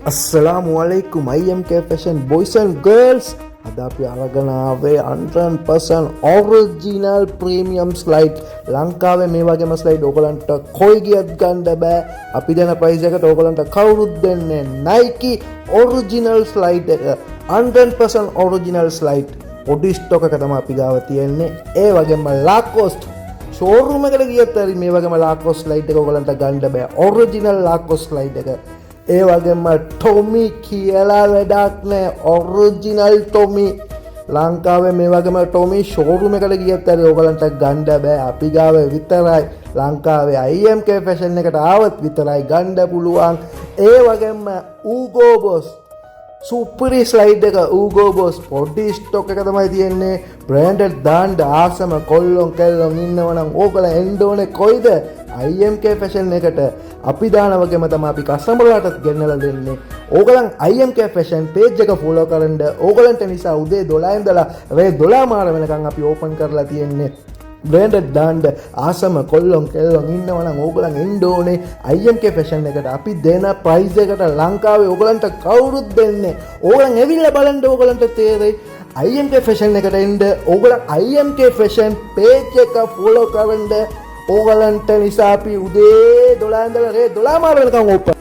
Assalamualaikum IMK Fashion Boys and Girls. අද අපි අරගෙන ආවේ 100% original premium slide. ලංකාවේ මේ වගේම slide ඕගලන්ට කොයි ගියත් ගන්න බෑ. අපි දෙන price එකට ඕගලන්ට කවුරුත් දෙන්නේ Nike original slide එක. 100% original slide. පොඩි stock එක තමයි අපි ගාව තියෙන්නේ. ඒ වගේම Lacoste showroom එකට ගියත් හරි මේ වගේම Lacoste slide එක ඕගලන්ට ගන්න බෑ. original Lacoste slide එක. ඒ වගේම ටොමි කියලා වැඩක් නෑ ඔරිජිනල් ටොමි ලංකාවේ මේ වගේම ටොමි ෂෝරූම් එකට ගියත් හරි ඕගලන්ට ගන්න බෑ අපි ගාව විතරයි ලංකාවේ IMK ෆැෂන් එකට ආවත් විතරයි ගන්න පුළුවන් ඒ වගේම ඌගෝ බොස් සුපරි ස්ලයිඩ් එක ඌගෝ බොස් පොඩි ස්ටොක් එක තමයි තියෙන්නේ බ්‍රෑන්ඩඩ් දාන්න ආසම කොල්ලොන් කෙල්ලොන් ඉන්නවනම් ඕගොල්ලෝ එන්න ඕනේ කොයිද IMK ෆැෂන් එකට අපි දාන වගේම තමයි අපි කස්ටමර්ලාටත් ගෙන්නලා දෙන්නේ. ඕගලන් IMK ෆැෂන් පේජ් එක ෆලෝ කරන්න. ඕගලන්ට නිසා උදේ 12 ඉඳලා රේ 12 මාර වෙනකන් අපි ඕපන් කරලා තියෙන්නේ. බ්‍රෑන්ඩඩ් දාන්න ආසම කොල්ලොන් කෙල්ලොන් ඉන්නවනම් ඕගලන් එන්න ඕනේ IMK ෆැෂන් එකට. අපි දෙන ප්‍රයිස් එකට ලංකාවේ ඕගලන්ට කවුරුත් දෙන්නේ. ඕගලන් ඇවිල්ලා බලන්න ඕගලන්ට තේරෙයි. IMK ෆැෂන් එකට එන්න. ඕගලන් IMK ෆැෂන් පේජ් එක ෆලෝ කරන්න. ඕගලන්ට නිසා අපි උදේ 12 ඉඳලා රේ 12 මාර වෙනකන් ඕපන්